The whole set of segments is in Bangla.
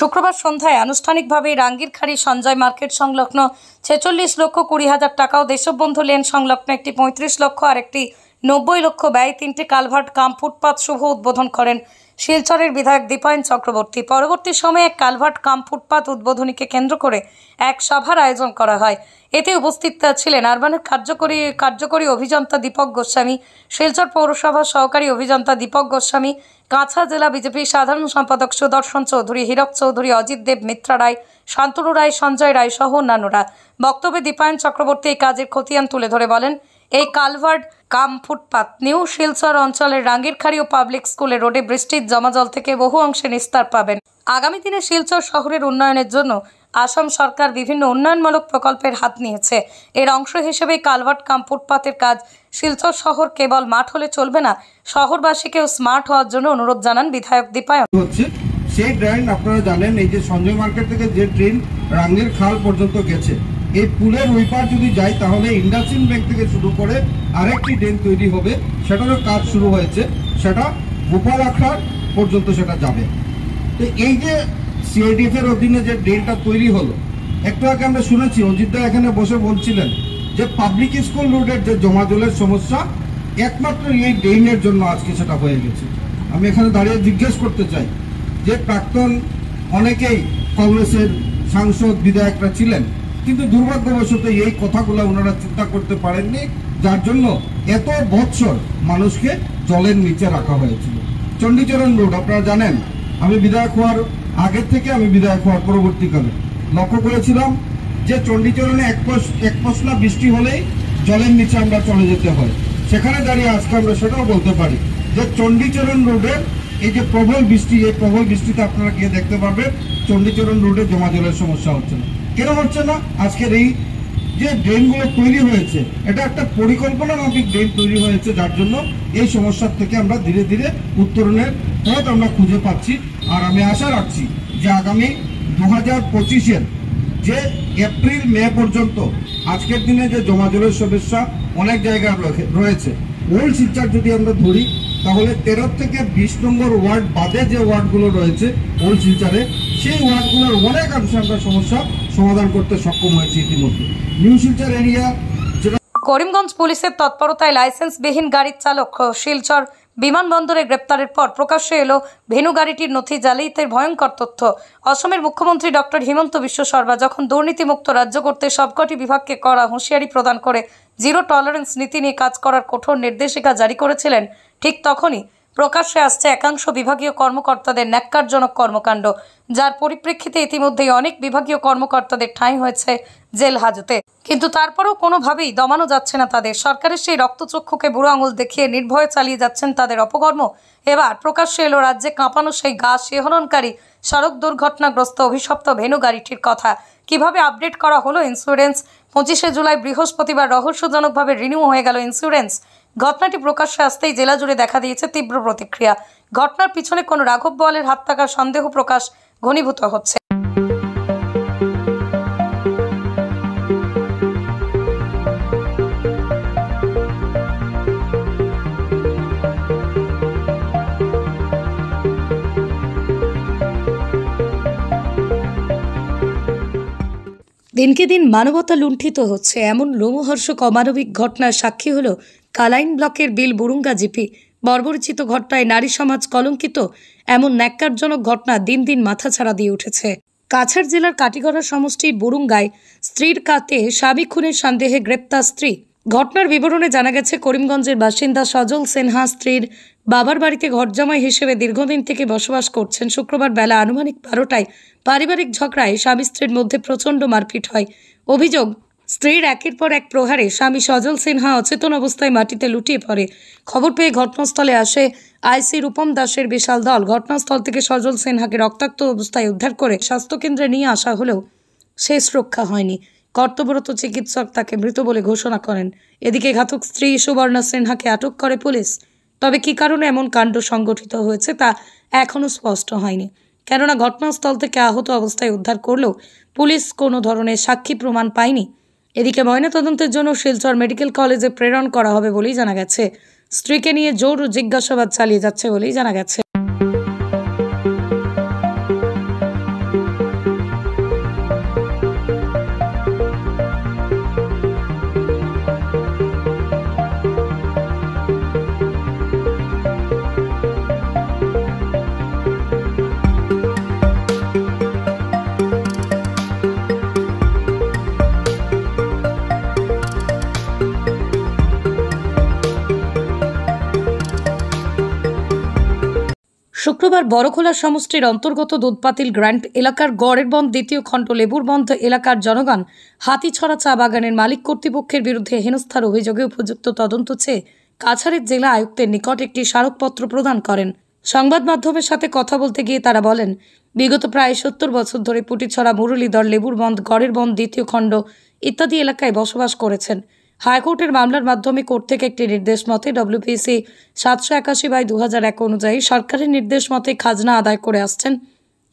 শুক্রবার সন্ধ্যায় আনুষ্ঠানিকভাবে রাঙ্গিরখাড়ি সঞ্জয় মার্কেট সংলগ্ন 46,20,000 টাকা ও দেশবন্ধু লেন সংলগ্ন একটি 35 লক্ষ আর একটি 90 লক্ষ ব্যয় 3টি কালভার্ট কাম ফুটপাত শুভ উদ্বোধন করেন শিলচরের বিধায়ক দীপায়ন চক্রবর্তী। পরবর্তী সময়ে এক কালভার্ট কাম ফুটপাত উদ্বোধনীকে কেন্দ্র করে এক সভার আয়োজন করা হয়। এতে উপস্থিত ছিলেন আরবানের কার্যকরী অভিযন্তা দীপক গোস্বামী, শিলচর পৌরসভার সহকারী অভিযন্তা দীপক গোস্বামী, কাছা জেলা বিজেপি সাধারণ সম্পাদক সুদর্শন চৌধুরী, হীরক চৌধুরী, অজিত দেব, মিত্রা রায়, শান্তনু রায়, সঞ্জয় রায় সহ অন্যান্যরা। বক্তব্যে দীপায়ন চক্রবর্তী এই কাজের খতিয়ান তুলে ধরে বলেন, এই কালভার্ট কাম ফুটপাত নিউ শিলচর অঞ্চলের রাঙ্গিরখাড়ি ও পাবলিক স্কুলের রোডে বৃষ্টির জমা জল থেকে বহু অংশে নিস্তার পাবেন। আগামী দিনে শিলচর শহরের উন্নয়নের জন্য আসাম সরকার বিভিন্ন উন্নয়নমূলক প্রকল্পের হাত নিয়েছে। এর অংশ হিসেবে কালভার্ট কাম ফুটপাতের কাজ শিলচর শহর কেবল মাঠ হলে চলবে না, শহরবাসীকেও স্মার্ট হওয়ার জন্য অনুরোধ জানান বিধায়ক দীপায়ন। সেই ড্রেন আপনারা জানেন, এই যে সঞ্জয় মার্কেট থেকে যে ট্রেন রাঙ্গের খাল পর্যন্ত গেছে, এই পুলের ওই পার যদি যায় তাহলে ইন্ডাসইন্ড ব্যাংক থেকে শুরু করে আরেকটি ড্রেন তৈরি হবে, সেটারও কাজ শুরু হয়েছে, সেটা গোপাল আখড়া পর্যন্ত সেটা যাবে। তো এই যে সিআইডিএফ এর অধীনে যে ড্রেনটা তৈরি হলো, একটু আগে আমরা শুনেছি অজিতদা এখানে বসে বলছিলেন যে পাবলিক স্কুল রোডের যে জমা জলের সমস্যা একমাত্র এই ড্রেনের জন্য আজকে সেটা হয়ে গেছে। আমি এখানে দাঁড়িয়ে জিজ্ঞেস করতে চাই যে প্রাক্তন অনেকেই কংগ্রেসের সাংসদ বিধায়করা ছিলেন, কিন্তু দুর্ভাগ্যবশত এই কথাগুলো ওনারা চিন্তা করতে পারেননি, যার জন্য এত বছর মানুষকে জলের নিচে রাখা হয়েছিল। চণ্ডীচরণ রোড আপনারা জানেন, আমি বিধায়ক হওয়ার আগের থেকে আমি বিধায়ক হওয়ার পরবর্তীকালে লক্ষ্য করেছিলাম যে চণ্ডীচরণে এক পশলা বৃষ্টি হলেই জলের নিচে আমরা চলে যেতে হয়। সেখানে দাঁড়িয়ে আজকে আমরা সেটাও বলতে পারি যে চণ্ডীচরণ রোডের এই যে প্রবল বৃষ্টি, এই প্রবল বৃষ্টিতে আপনারা গিয়ে দেখতে পাবেন চণ্ডীচরণ রোডে জমা জলের সমস্যা হচ্ছে না। কেন হচ্ছে না? আজকের এই যে ড্রেনগুলো তৈরি হয়েছে, এটা একটা পরিকল্পনা মাফিক ড্রেন তৈরি হয়েছে, যার জন্য এই সমস্যার থেকে আমরা ধীরে ধীরে উত্তরণের পথ আমরা খুঁজে পাচ্ছি। আর আমি আশা রাখছি যে আগামী 2025-এর যে এপ্রিল মে পর্যন্ত আজকের দিনে যে জমা জলের সমস্যা অনেক জায়গায় রয়েছে, ওল্ড শিলচর যদি আমরা ধরি তাহলে 13 থেকে 20 নম্বর ওয়ার্ড বাদে যে ওয়ার্ডগুলো রয়েছে ওল্ড শিলচরে, সেই ওয়ার্ডগুলোর অনেকাংশে আমরা সমস্যা সমাধান করতে সক্ষম হয়েছে ইতিমধ্যে। নিউ শিলচর এরিয়া করিমগঞ্জ পুলিশের তৎপরতায় লাইসেন্সবিহীন গাড়ির চালক শিলচর বিমানবন্দরে গ্রেপ্তারের পর প্রকাশ্যে এলো ভেনু গাড়িটির নথি জালিয়াতির ভয়ঙ্কর তথ্য। অসমের মুখ্যমন্ত্রী ডক্টর হিমন্ত বিশ্ব শর্মা যখন দুর্নীতিমুক্ত রাজ্য করতে সবকটি বিভাগকে কড়া হুঁশিয়ারি প্রদান করে জিরো টলারেন্স নীতি নিয়ে কাজ করার কঠোর নির্দেশিকা জারি করেছিলেন, ঠিক তখনই প্রকাশ্যে আসছে একাংশ বিভাগীয় কর্মকর্তাদের ন্যাক্কারজনক কর্মকাণ্ড, যার পরিপ্রেক্ষিতে ইতিমধ্যেই অনেক বিভাগীয় কর্মকর্তাদের ঠাঁই হয়েছে জেল হাজতে। কিন্তু তারপরেও কোনোভাবেই দমানো যাচ্ছে না তাদের। সরকারের সেই রক্তচক্ষুকে বুড়ো আঙুল দেখিয়ে নির্ভয়ে চালিয়ে যাচ্ছেন তাদের অপকর্ম। এবার প্রকাশ্যে এলো রাজ্যে কাঁপানো সেই গা শিহরণকারী সড়ক দুর্ঘটনাগ্রস্ত অভিশপ্ত ভেনু গাড়িটির কথা। কিভাবে আপডেট করা হলো ইন্স্যুরেন্স? 25শে জুলাই বৃহস্পতিবার রহস্যজনকভাবে রিনিউ হয়ে গেল ইন্স্যুরেন্স। ঘটনাটি প্রকাশ্যে আসতেই জেলা জুড়ে দেখা দিয়েছে তীব্র প্রতিক্রিয়া। ঘটনার পিছনে কোনো রাঘব বোয়ালের হাত থাকার সন্দেহ প্রকাশ ঘনীভূত হচ্ছে। দিনকে দিন মানবতা লুণ্ঠিত হচ্ছে, এমন লোমহর্ষক অমানবিক ঘটনার সাক্ষী হল কালাইন ব্লকের বিল বুরুঙ্গা জিপি। বর্বরচিত ঘটনায় নারী সমাজ কলঙ্কিত। এমন ন্যাক্কারজনক ঘটনা দিন দিন মাথাছাড়া দিয়ে উঠেছে। কাছাড় জেলার কাটিগড়া সমষ্টির বুরুঙ্গায় স্ত্রীর কাতে স্বামী খুনের সন্দেহে গ্রেপ্তার স্ত্রী। ঘটনার বিবরণে জানা গেছে, করিমগঞ্জের বাসিন্দা সজল সিনহা স্ত্রীর বাবার বাড়িতে ঘরজামাই হিসেবে দীর্ঘদিন থেকে বসবাস করছেন। শুক্রবার বেলা আনুমানিক 12টায় পারিবারিক ঝগড়ায় স্বামী স্ত্রীর মধ্যে প্রচণ্ড মারপিট হয়। অভিযোগ, স্ত্রীর একের পর এক প্রহারে স্বামী সজল সিনহা অচেতন অবস্থায় মাটিতে লুটিয়ে পড়ে। খবর পেয়ে ঘটনাস্থলে আসে আইসি রূপম দাসের বিশাল দল। ঘটনাস্থল থেকে সজল সিনহাকে রক্তাক্ত অবস্থায় উদ্ধার করে স্বাস্থ্যকেন্দ্রে নিয়ে আসা হলেও শেষ রক্ষা হয়নি। কর্তব্যরত চিকিৎসক তাকে মৃত বলে ঘোষণা করেন। এদিকে ঘাতক স্ত্রী সুবর্ণা সিনহাকে আটক করে পুলিশ। তবে কী কারণে এমন কাণ্ড সংগঠিত হয়েছে তা এখনও স্পষ্ট হয়নি, কেননা ঘটনাস্থল থেকে আহত অবস্থায় উদ্ধার করলেও পুলিশ কোনো ধরনের সাক্ষী প্রমাণ পায়নি। এদিকে ময়নাতদন্তের জন্য শিলচর মেডিকেল কলেজে প্রেরণ করা হবে বলেই জানা গেছে। স্ত্রীকে নিয়ে জোর জিজ্ঞাসাবাদ চালিয়ে যাচ্ছে বলেই জানা গেছে। শুক্রবার বড়খোলা সমষ্টির অন্তর্গত দুধপাতিল গ্র্যান্ট এলাকার গড়ের বন্ধ দ্বিতীয় খণ্ড লেবুর বন্ধ এলাকার জনগণ হাতিছড়া চা বাগানের মালিক কর্তৃপক্ষের বিরুদ্ধে হেনস্থার অভিযোগে উপযুক্ত তদন্ত চেয়ে কাছাড়ের জেলা আয়ুক্তের নিকট একটি স্মারকপত্র প্রদান করেন। সংবাদ মাধ্যমের সাথে কথা বলতে গিয়ে তারা বলেন, বিগত প্রায় 70 বছর ধরে পুটিছড়া মুরলীধর লেবুর বন্ধ গড়ের বন্ধ দ্বিতীয় খণ্ড ইত্যাদি এলাকায় বসবাস করেছেন। হাইকোর্টের মামলার মাধ্যমে কোর্ট থেকে একটি নির্দেশ মতে WPC 781/2001 অনুযায়ী সরকারের নির্দেশ মতে খাজনা আদায় করে আসছেন,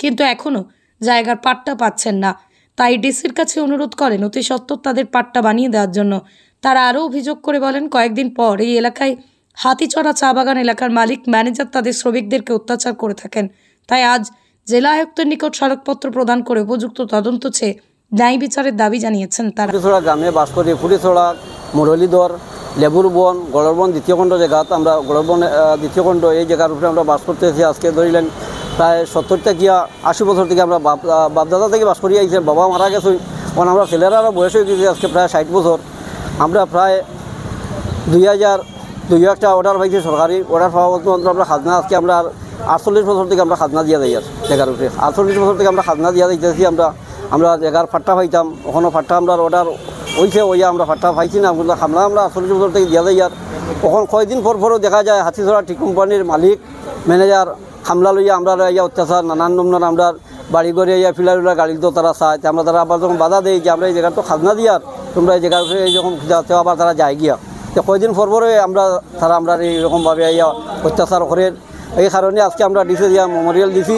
কিন্তু এখনও জায়গার পাট্টা পাচ্ছেন না। তাই ডিসির কাছে অনুরোধ করেন অতি সত্বর তাদের পাট্টা বানিয়ে দেওয়ার জন্য। তারা আরও অভিযোগ করে বলেন, কয়েকদিন পর এই এলাকায় হাতিছড়া চা বাগান এলাকার মালিক ম্যানেজার তাদের শ্রমিকদেরকে অত্যাচার করে থাকেন। তাই আজ জেলা আয়ুক্তের নিকট স্মারকপত্র প্রদান করে উপযুক্ত তদন্ত চেয়ে ন্যায় বিচারের দাবি জানিয়েছেন তারা। ফুটিছড়া গ্রামে বাস করি। ফুটিছড়া মুরলীধর লেবুর বন গড়ের বন দ্বিতীয় খণ্ড জায়গাত আমরা গড়ের বন দ্বিতীয় খণ্ড এই জায়গার উপরে আমরা বাস করতেছি। আজকে ধরিলেন প্রায় 70 থেকে 80 বছর থেকে আমরা বাপদাদা থেকে বাস করি আইছি। বাবা মারা গেছে, কারণ আমরা ছেলেরা বয়স হয়ে গেছি আজকে প্রায় 60 বছর। আমরা প্রায় 2001টা অর্ডার পাইছি, সরকারি অর্ডার পাওয়া পর্যন্ত আমরা খাজনা আজকে আমরা 48 বছর থেকে আমরা খাজনা দিয়া যাই আর জায়গার উপরে 48 বছর থেকে আমরা খাজনা দিয়া যাইতেছি। আমরা জায়গার ফাট্টা পাইতাম, ওখানে ফাট্টা আমরা অর্ডার হয়েছে ওইয়া আমরা ফাট্টা পাইছি না, খামলা আমরা 48 বছর থেকে দিয়া যাই। আর ওখানে কয়েকদিন পরও দেখা যায় হাতিছড়া টি কোম্পানির মালিক ম্যানেজার খামলা লইয়া আমরা ইয়া অত্যাচার নানান নমুনার আমরা বাড়ি করে ইয়া ফিলার গাড়ি তো তারা চায়। আমরা তারা আবার যখন বাধা দেই যে আমরা এই জায়গার তো খাজনা দিয়ার তোমরা এই জায়গার উপরে যখন আবার তারা যায় গিয়া তো কয়েকদিন পরে আমরা এইরকমভাবে ইয়া অত্যাচার করে। এই কারণে আজকে আমরা ডিসি দিয়া মেমোরিয়াল দিছি,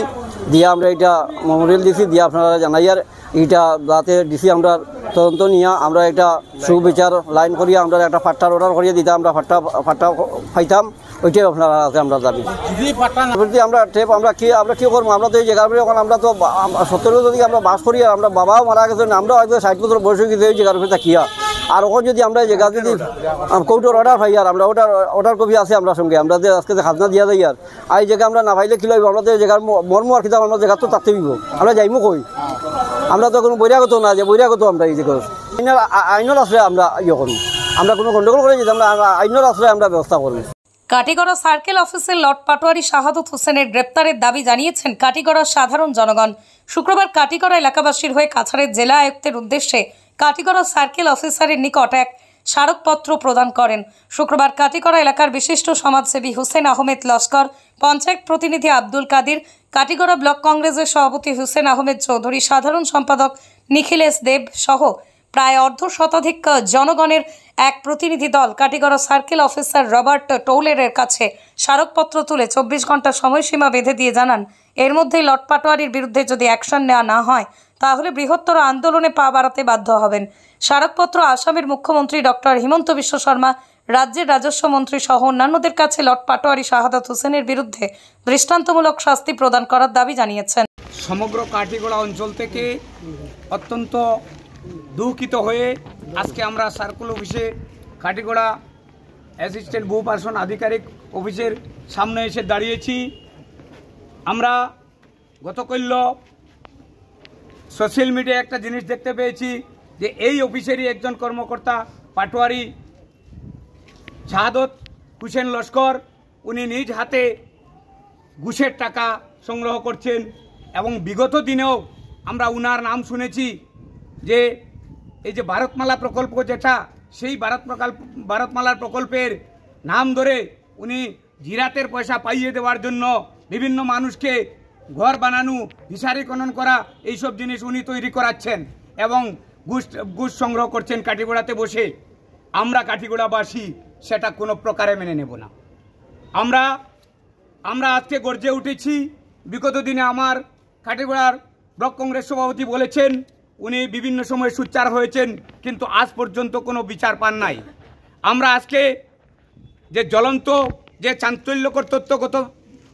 দিয়া আমরা এটা মেমোরিয়াল দিছি দিয়া আপনারা জানাইয়ার এইটা যাতে ডিসি আমরা তদন্ত নিয়ে আমরা একটা সুবিচার লাইন করিয়া আমরা একটা ফাট্টার অর্ডার করিয়ে দিতাম, আমরা ফাট্টা পাইতাম। ওইটাই আপনারা আমরা দাবি আমরা টেপ আমরা কি করবো। আমরা তো এই জায়গার উপরে এখন আমরা তো 70 বছর থেকে আমরা বাস করি, আর আমরা বাবাও মারা গেছেন, আমরাও হয়তো 60 বছর বয়স হয়ে গেছে এই জায়গার উপরে থাকিয়া। আর ওখানে যদি আমরা এই জায়গা যদি কোর্টের অর্ডার পাই আর আমরা অর্ডার কপি আছে আমরা সঙ্গে, আমরা যে আজকে খাজনা দিয়া যাই আর এই জায়গা আমরা না পাইলে কি লাগবে। আমরা তো এই জায়গার মর্ম আর কিতাব আমরা জায়গা তো তাতে দিব, আমরা যাইমো কই। আমরা তো কোনো বহিরাগত না যে বহিরাগত আমরা এই জায়গা আইনের আশ্রয় আমরা ইয়ে করবো, আমরা কোনো গন্ডগোল করে যেতাম না, আমরা আইনের আশ্রয় আমরা ব্যবস্থা করবো। কাটিগড়া সার্কেল অফিসের লট পাটোয়ারি শাহাদত হোসেনের গ্রেপ্তারের দাবি জানিয়েছেন কাটিগড়ার সাধারণ জনগণ। শুক্রবার কাটিগড়া এলাকাবাসীর হয়ে কাছাড়ের জেলা আয়ুক্তের উদ্দেশ্যে কাটিগড়া সার্কেল অফিসারের নিকট এক স্মারকপত্র প্রদান করেন। শুক্রবার কাটিগড়া এলাকার বিশিষ্ট সমাজসেবী হোসেন আহমেদ লস্কর, পঞ্চায়েত প্রতিনিধি আব্দুল কাদির, কাটিগড়া ব্লক কংগ্রেসের সভাপতি হোসেন আহমেদ চৌধুরী, সাধারণ সম্পাদক নিখিলেশ দেব সহ প্রায় অর্ধশতাধিক জনগণের এক প্রতিনিধি দল কাটিগড়া সার্কেল অফিসার রবার্ট টৌলেরের কাছে স্মারকপত্র তুলে 24 ঘন্টা সময়সীমা বেঁধে দিয়ে জানান, এর মধ্যেই লট পাটোয়ারির বিরুদ্ধে যদি অ্যাকশন নেওয়া না হয় তাহলে বৃহত্তর আন্দোলনে পা বাড়াতে বাধ্য হবেন। স্মারকপত্র আসামের মুখ্যমন্ত্রী ডক্টর হিমন্ত বিশ্ব শর্মা, রাজ্যের রাজস্ব মন্ত্রী সহ অন্যান্যদের কাছে লট পাটোয়ারি শাহাদত হোসেনের বিরুদ্ধে দৃষ্টান্তমূলক শাস্তি প্রদান করার দাবি জানিয়েছেন। সমগ্র কাটিগড়া অঞ্চল থেকে অত্যন্ত দুঃখিত হয়ে আজকে আমরা সার্কেল অফিসে কাটিগড়া অ্যাসিস্ট্যান্ট বহু পার্সন আধিকারিক অফিসের সামনে এসে দাঁড়িয়েছি। আমরা গতকাল সোশ্যাল মিডিয়ায় একটা জিনিস দেখতে পেয়েছি যে এই অফিসেরই একজন কর্মকর্তা পাটোয়ারি শাহাদত হোসেন লস্কর, উনি নিজ হাতে ঘুষের টাকা সংগ্রহ করছেন এবং বিগত দিনেও আমরা উনার নাম শুনেছি যে এই যে ভারতমালা প্রকল্প যেটা, সেই ভারতমালার প্রকল্পের নাম ধরে উনি জিরাতের পয়সা পাইয়ে দেওয়ার জন্য বিভিন্ন মানুষকে ঘর বানানো, ফিশারি খনন করা, এইসব জিনিস উনি তৈরি করাচ্ছেন এবং ঘুষ সংগ্রহ করছেন কাটিগড়াতে বসে। আমরা কাটিগড়াবাসী সেটা কোনো প্রকারে মেনে নেব না। আমরা আজকে গর্জে উঠেছি। বিগত দিনে আমার কাটিগড়ার ব্লক কংগ্রেস সভাপতি বলেছেন উনি বিভিন্ন সময় সোচ্চার হয়েছেন, কিন্তু আজ পর্যন্ত কোনো বিচার পান নাই। আমরা আজকে যে জ্বলন্ত যে চাঞ্চল্যকর তথ্য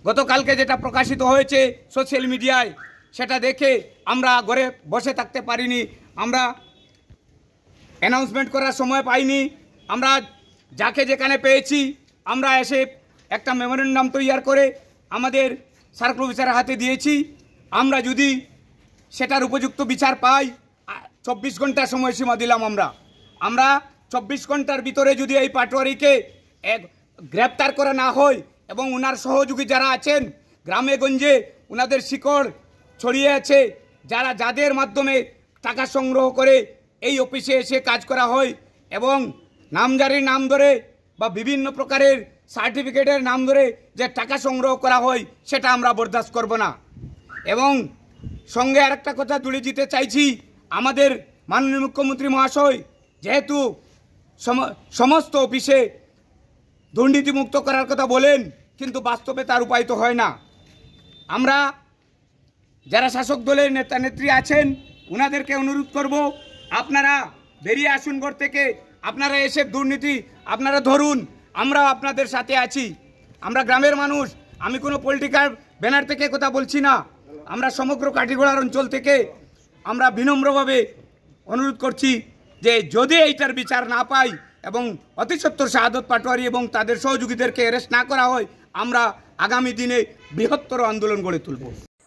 গতকালকে যেটা প্রকাশিত হয়েছে সোশ্যাল মিডিয়ায়, সেটা দেখে আমরা ঘরে বসে থাকতে পারিনি। আমরা অ্যানাউন্সমেন্ট করার সময় পাইনি। আমরা যাকে যেখানে পেয়েছি আমরা এসে একটা মেমোরেন্ডাম তৈরি করে আমাদের সার্কেল অফিসারের হাতে দিয়েছি। আমরা যদি সেটার উপযুক্ত বিচার পাই, 24 ঘন্টার সময়সীমা দিলাম। আমরা 24 ঘন্টার ভিতরে যদি এই পাটোয়ারিকে গ্রেপ্তার করা না হয় এবং ওনার সহযোগী যারা আছেন গ্রামে গঞ্জে ওনাদের শিকড় ছড়িয়ে আছে, যাদের মাধ্যমে টাকা সংগ্রহ করে এই অফিসে এসে কাজ করা হয় এবং নামজারির নাম ধরে বা বিভিন্ন প্রকারের সার্টিফিকেটের নাম ধরে যে টাকা সংগ্রহ করা হয় সেটা আমরা বরদাস্ত করব না। এবং সঙ্গে আরেকটা কথা তুলে দিতে চাইছি, আমাদের মাননীয় মুখ্যমন্ত্রী মহাশয় যেহেতু সমস্ত অফিসে দুর্নীতিমুক্ত করার কথা বলেন, কিন্তু বাস্তবে তার উপায় তো হয় না। আমরা যারা শাসক দলের নেতা নেত্রী আছেন ওনাদেরকে অনুরোধ করব, আপনারা বেরিয়ে আসুন ঘর থেকে, আপনারা এসে দুর্নীতি আপনারা ধরুন, আমরাও আপনাদের সাথে আছি। আমরা গ্রামের মানুষ, আমি কোনো পলিটিক্যাল ব্যানার থেকে কথা বলছি না, আমরা সমগ্র কাঠিগোড়ার অঞ্চল থেকে আমরা বিনম্রভাবে অনুরোধ করছি যে যদি এইটার বিচার না পাই এবং অতি সত্বর শাহাদত পাটোয়ারি এবং তাদের সহযোগীদেরকে অ্যারেস্ট না করা হয়, আমরা আগামী দিনে বৃহত্তর আন্দোলন গড়ে তুলব।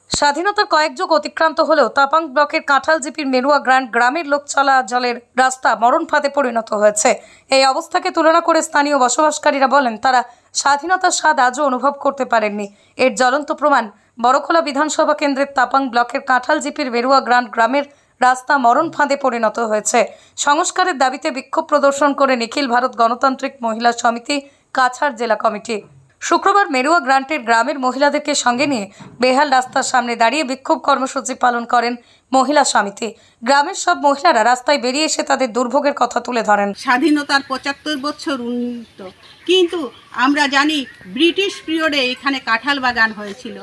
স্বাধীনতার কয়েক যুগ অতিক্রান্ত হলেও তাপাং ব্লকের কাঁঠালজিপির মেরুয়া গ্রান্ট গ্রামের লোক চলাচলের রাস্তা মরণ ফাঁদে পরিণত হয়েছে। এই অবস্থাকে তুলনা করে স্থানীয় বসবাসকারীরা বলেন তারা স্বাধীনতার স্বাদ আজও অনুভব করতে পারেননি। এর জ্বলন্ত প্রমাণ বড়খোলা বিধানসভা কেন্দ্রের তাপাং ব্লকের কাঁঠালজিপির মেরুয়া গ্রান্ট গ্রামের রাস্তা মরণ ফাঁদে পরিণত হয়েছে। সংস্কারের দাবিতে বিক্ষোভ প্রদর্শন করে নিখিল ভারত গণতান্ত্রিক মহিলা সমিতি কাছাড় জেলা কমিটি শুক্রবার মেরুয়া গ্রান্টের গ্রামের মহিলাদেরকে সঙ্গে নিয়ে বেহাল রাস্তার সামনে দাঁড়িয়ে বিক্ষোভ কর্মসূচি পালন করেন মহিলা সমিতি। গ্রামের সব মহিলারা রাস্তায় বেরিয়ে এসে তাদের দুর্ভোগের কথা তুলে ধরেন। স্বাধীনতার ৭৫ বছর উন্নীত, কিন্তু আমরা জানি ব্রিটিশ পিরিয়ডে এখানে কাঁঠাল বাগান হয়েছিল।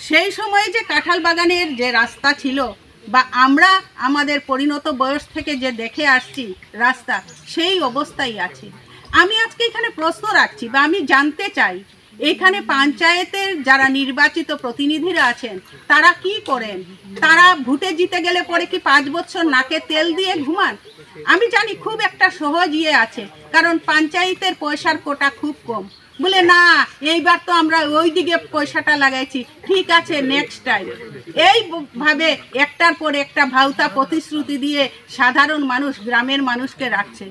সেই সময়ে যে কাঁঠাল বাগানের যে রাস্তা ছিল বা আমরা আমাদের পরিণত বয়স থেকে যে দেখে আসছি রাস্তা, সেই অবস্থায় আছে। আমি আজকে এখানে প্রশ্ন রাখছি বা আমি জানতে চাই, এখানে পঞ্চায়েতের যারা নির্বাচিত প্রতিনিধিরা আছেন তারা কি করেন? তারা ভোটে জিতে গেলে পরে কি 5 বছর নাকে তেল দিয়ে ঘুমান? আমি জানি খুব একটা সহজ আছে, কারণ পঞ্চায়েতের পয়সার কোটা খুব কম। বলে না, এইবার তো আমরা ওই দিকে পয়সাটা লাগাইছি, ঠিক আছে নেক্সট টাইম। এইভাবে একটার পর একটা ভাউতা প্রতিশ্রুতি দিয়ে সাধারণ মানুষ, গ্রামের মানুষকে রাখছে।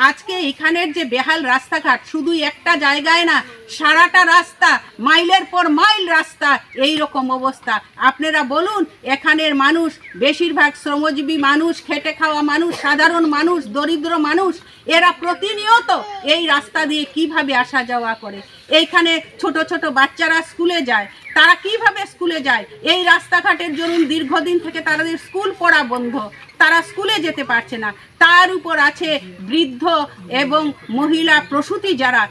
আজকে এখানের যে বেহাল রাস্তাঘাট, শুধু একটা জায়গায় না, সারাটা রাস্তা, মাইলের পর মাইল রাস্তা এই রকম অবস্থা। আপনারা বলুন, এখানের মানুষ বেশিরভাগ শ্রমজীবী মানুষ, খেটে খাওয়া মানুষ, সাধারণ মানুষ, দরিদ্র মানুষ, এরা প্রতিনিয়ত এই রাস্তা দিয়ে কিভাবে আসা যাওয়া করে। এইখানে ছোট ছোট বাচ্চারা স্কুলে যায়, তারা কিভাবে স্কুলে যায়? এই রাস্তাঘাটের জন্য দীর্ঘদিন থেকে তাদের স্কুল পড়া বন্ধ, তারা স্কুলে যেতে পারছে না। তার উপর আছে বৃদ্ধ এবং মহিলা প্রসূতি যারা,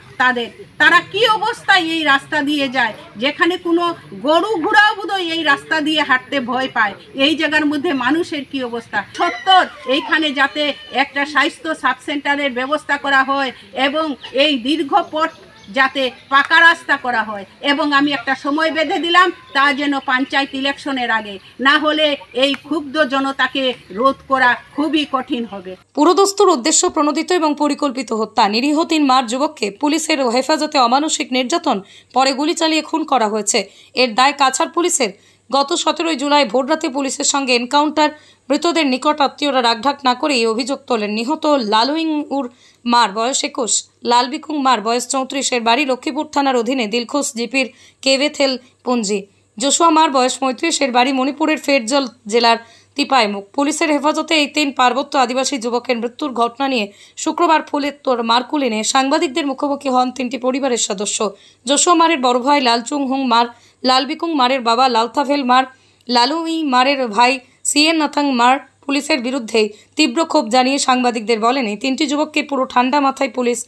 তারা কি অবস্থায় এই রাস্তা দিয়ে যায়, যেখানে কোনো গরু ঘোড়াও বোধহয় এই রাস্তা দিয়ে হাঁটতে ভয় পায়। এই জায়গার মধ্যে মানুষের কি অবস্থা। সত্তর এইখানে যাতে একটা স্বাস্থ্য সাব সেন্টারের ব্যবস্থা করা হয় এবং এই দীর্ঘ পথ যাতে পাকা রাস্তা করা হয়, এবং আমি একটা সময় বেঁধে দিলাম, তা যেন পঞ্চায়েত ইলেকশনের আগে, না হলে এই ক্ষুব্ধ জনতাকে রোধ করা খুবই কঠিন হবে। পুরোদস্তুর উদ্দেশ্য প্রণোদিত এবং পরিকল্পিত হত্যা, নিরীহ 3 মার যুবককে পুলিশের হেফাজতে অমানসিক নির্যাতন, পরে গুলি চালিয়ে খুন করা হয়েছে। এর দায় কাছাড় পুলিশের। গত 17 জুলাই ভোররাতে পুলিশের সঙ্গে এনকাউন্টার, মৃতদের নিকট আত্মীয়রা রাগঢাক না করে এই অভিযোগ তোলেন। নিহত লালুইং উর মার বয়স 21, লালবিকুং মার বয়স 34, এর বাড়ি লক্ষ্মীপুর থানার অধীনে দিলখুশ জিপির কেভেথেল পুঞ্জি। জোশুয়া মার বয়স 35, এর বাড়ি মণিপুরের ফেরজল জেলার তিপাইমুখ। পুলিশের হেফাজতে এই 3 পার্বত্য আদিবাসী যুবকের মৃত্যুর ঘটনা নিয়ে শুক্রবার ফুলের তোর মারকুলিনে সাংবাদিকদের মুখোমুখি হন 3টি পরিবারের সদস্য। জোশুয়া মারের বড় ভাই লালচুং হুং মার, লালবিকুং মারের বাবা লালথাভেল মার, লালুই মারের ভাই সিএন নাথাং মার। পুলিশের বিরুদ্ধে তীব্র ক্ষোভ জানিয়ে সাংবাদিকদের বলেন, এই 3টি যুবককে পুরো ঠান্ডা মাথায় পুলিশ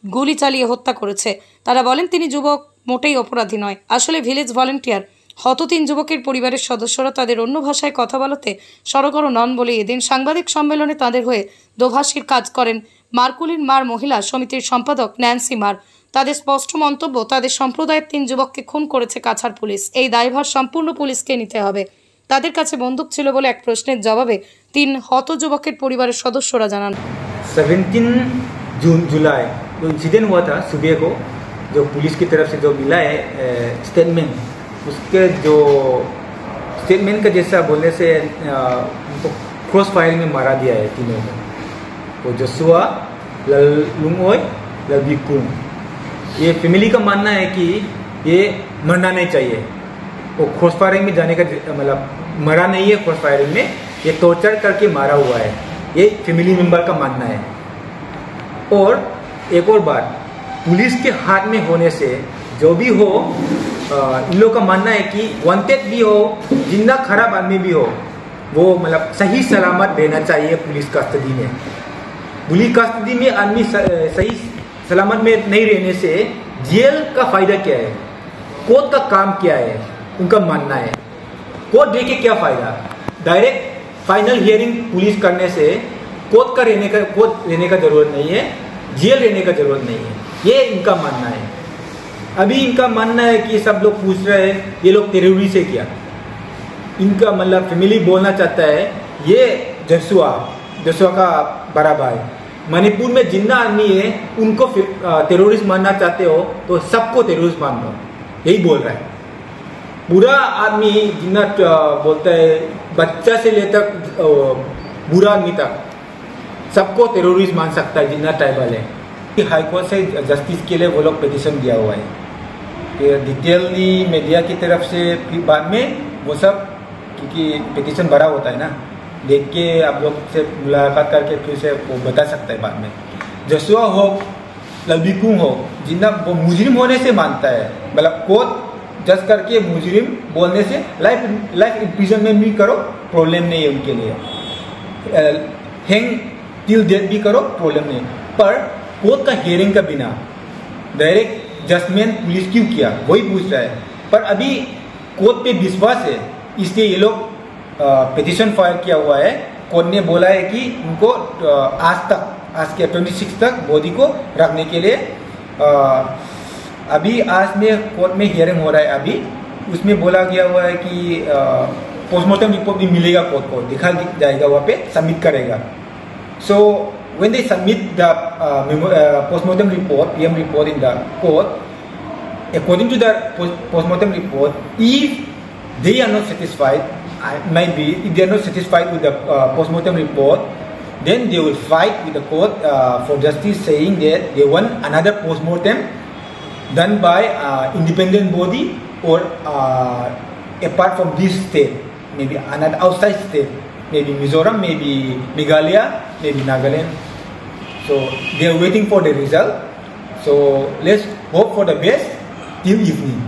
গুলি চালিয়ে হত্যা করেছে। তারা বলেন তিনি যুবক মোটেই অপরাধী নয়, আসলে ভিলেজ ভলেন্টিয়ার। হত 3 যুবকের পরিবারের সদস্যরা তাদের অন্য ভাষায় কথা বলাতে সরগর নন বলে এদিন সাংবাদিক সম্মেলনে তাদের হয়ে দোভাষীর কাজ করেন মারকুলিন মার মহিলা সমিতির সম্পাদক ন্যান্সি মার। তাদের স্পষ্ট মন্তব্য, তাদের সম্প্রদায়ের 3 যুবককে খুন করেছে কাছাড় পুলিশ, এই দায়ভার সম্পূর্ণ পুলিশকে নিতে হবে। তাদের কাছে বন্দুক ছিল বলে এক প্রশ্নের জবাবে 3 হত যুবকের পরিবারের সদস্যরা জানান, 17 जुलाई जो इंसिडेंट हुआ था सुबह को, जो पुलिस की तरफ से जो मिला है स्टेटमेंट, उसके जो स्टेटमेंट का जैसा बोलने से उनको क्रॉस फायर में मारा दिया है तीनों को। वो जोशुआ, ललुंगओय, ललबिकुंग। ये फैमिली का मानना है कि ये मरना नहीं चाहिए, वो क्रॉस फायरिंग में जाने का मतलब मरा नहीं है, क्रॉस फायरिंग में ये टॉर्चर करके मारा हुआ है, ये फैमिली मेंबर का मानना है। और एक और बात, पुलिस के हाथ में होने से जो भी हो, इन लोगों का मानना है कि वांटेड भी हो, जिंदा खराब आदमी भी हो, वो मतलब सही सलामत रहना चाहिए पुलिस कस्टडी में। पुलिस कस्टडी में आदमी सही सलामत में नहीं रहने से जेल का फायदा क्या है, कोर्ट का काम क्या है, उनका मानना है। कोर्ट दे के क्या फायदा, डायरेक्ट फाइनल हियरिंग पुलिस करने से कोर्ट रहने का जरूरत नहीं है, जेल रहने का जरूरत नहीं है, ये इनका मानना है। अभी इनका मानना है कि सब लोग पूछ रहे हैं ये लोग टेररिस्ट है क्या, इनका मतलब फैमिली बोलना चाहता है ये जसुआ का बड़ा भाई, मणिपुर में जितना आदमी है उनको टेररिस्ट मानना चाहते हो तो सबको टेररिस्ट मान लो, यही बोल रहा है। बुरा आदमी जितना बोलता है, बच्चा से लेकर बुरा आदमी तक सबको टेररिस्ट मान सकता है जितना ट्राइबल है। हाई कोर्ट से जस्टिस के लिए वो लोग पिटीशन दिया हुआ है कि डिटेलली मीडिया की तरफ से, फिर बाद में वो सब, क्योंकि पिटीशन बड़ा होता है ना, देख के आप लोग से मुलाकात करके फिर से वो बता सकता है बाद में। जसुआ हो, लल्बिकुंग हो, जितना वो मुजरिम होने से मानता है, मतलब कोर्ट जज करके मुजरिम बोलने से लाइफ इम्प्रिजनमेंट भी करो प्रॉब्लम नहीं है उनके लिए, हैंग टिल डेथ भी करो प्रॉब्लम नहीं, पर कोर्ट का हियरिंग का बिना डायरेक्ट जजमेंट पुलिस क्यों किया वही पूछ रहा है। पर अभी कोर्ट पे विश्वास है, इसलिए ये लोग पिटीशन फाइल किया हुआ है। कोर्ट ने बोला है कि उनको आज के 26 तक बॉडी को रखने के लिए, अभी आज में कोर्ट में हियरिंग हो रहा है, अभी उसमें बोला गया हुआ है कि पोस्टमार्टम रिपोर्ट भी मिलेगा, कोर्ट को दिखा जाएगा, वहाँ पे सबमिट करेगा। सो when they submit the postmortem report, PM report in the court, according to the postmortem report, if they are not satisfied, maybe if they are not satisfied with the postmortem report, then they will fight with the court for justice, saying that they want another postmortem done by independent body or apart from this state, maybe another outside state, maybe Mizoram, maybe Meghalaya, maybe Nagaland. So they are waiting for the result. So let's hope for the best till evening.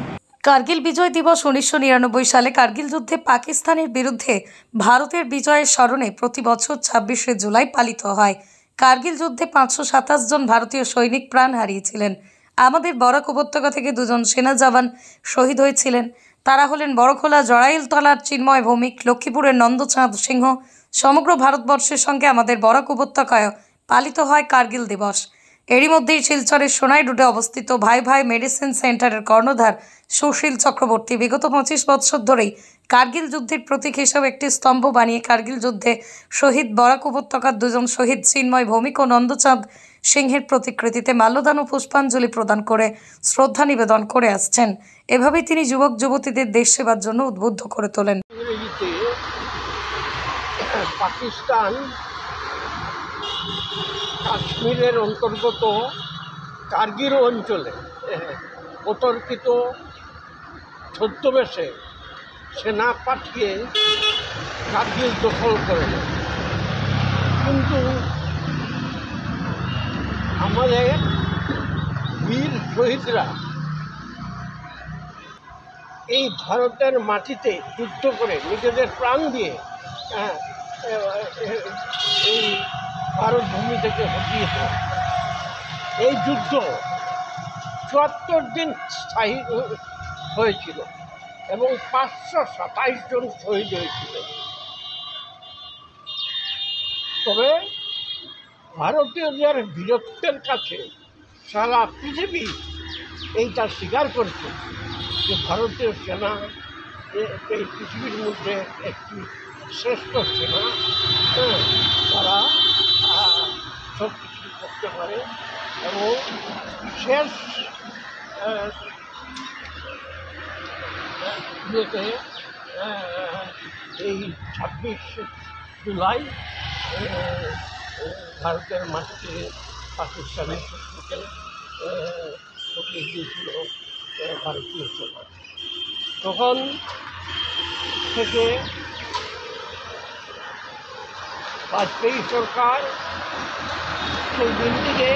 Kargil বিজয় দিবস 1999 সালে কার্গিল যুদ্ধে পাকিস্তানের বিরুদ্ধে ভারতের বিজয়ের স্মরণে প্রতি বছর 26শে জুলাই পালিত হয়। কার্গিল যুদ্ধে 527 জন ভারতীয় সৈনিক প্রাণ হারিয়েছিলেন। আমাদের বরাক উপত্যকা থেকে 2 জন সেনা জওয়ান শহীদ হয়েছিলেন। তারা হলেন বড়খোলা জড়াইলতলার চিন্ময় ভৌমিক, লক্ষ্মীপুরের নন্দচাঁদ সিংহ। সমগ্র ভারতবর্ষের সঙ্গে আমাদের বরাক উপত্যকায় পালিত হয় কার্গিল দিবস। এরই মধ্যেই শিলচরের সোনাই রোডে অবস্থিত ভাই ভাই মেডিসিন সেন্টারের কর্ণধার সুশীল চক্রবর্তী বিগত 25 বছর ধরেই কার্গিল যুদ্ধের প্রতীক হিসেবে একটি স্তম্ভ বানিয়ে কার্গিল যুদ্ধে শহীদ বরাক উপত্যকার 2 জন শহীদ চিন্ময় ভৌমিক ও নন্দচাঁদ সিংহের প্রতিকৃতিতে মাল্যদান ও পুষ্পাঞ্জলি প্রদান করে শ্রদ্ধা নিবেদন করে আসছেন। এভাবেই তিনি যুবক যুবতীদের দেশ সেবার জন্য উদ্বুদ্ধ করে তোলেন। পাকিস্তান কাশ্মীরের অন্তর্গত কার্গিল অঞ্চলে অতর্কিত ছদ্মবেশে সেনা পাঠিয়ে কার্গিল দখল করে নেয়। কিন্তু আমাদের বীর শহীদরা এই ভারতের মাটিতে যুদ্ধ করে নিজেদের প্রাণ দিয়ে এই ভারত ভূমি থেকে হটিয়েছে। এই যুদ্ধ ৭৪ দিন স্থায়ী হয়েছিল এবং ৫২৭ জন শহীদ হয়েছিল। তবে ভারতীয়দের বীরত্বের কাছে সারা পৃথিবী এইটা স্বীকার করছে যে ভারতীয় সেনা এই পৃথিবীর মধ্যে একটি শ্রেষ্ঠ সেনা, তারা সব কিছু করতে পারে। এবং শেষ ইয়েতে এই 26 জুলাই ভারতের মাটিতে পাকিস্তানের শত্রুকে হটিয়ে দিয়েছিল ভারতীয় সেনা। তখন থেকে বাজপেয়ী সরকার সেই দিনটিকে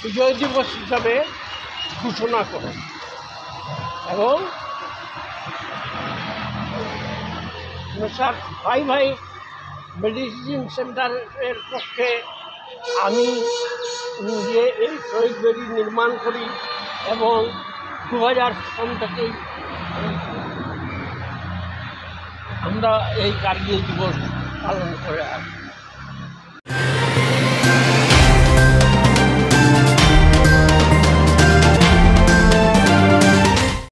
বিজয় দিবস হিসাবে ঘোষণা করে এবং ভাই ভাই মেডিসিন সেন্টারের পক্ষে আমি নিজে এই শহীদ বেদি নির্মাণ করি এবং 2000 সন থেকেই আমরা এই কার্গিল দিবস পালন করে আসি।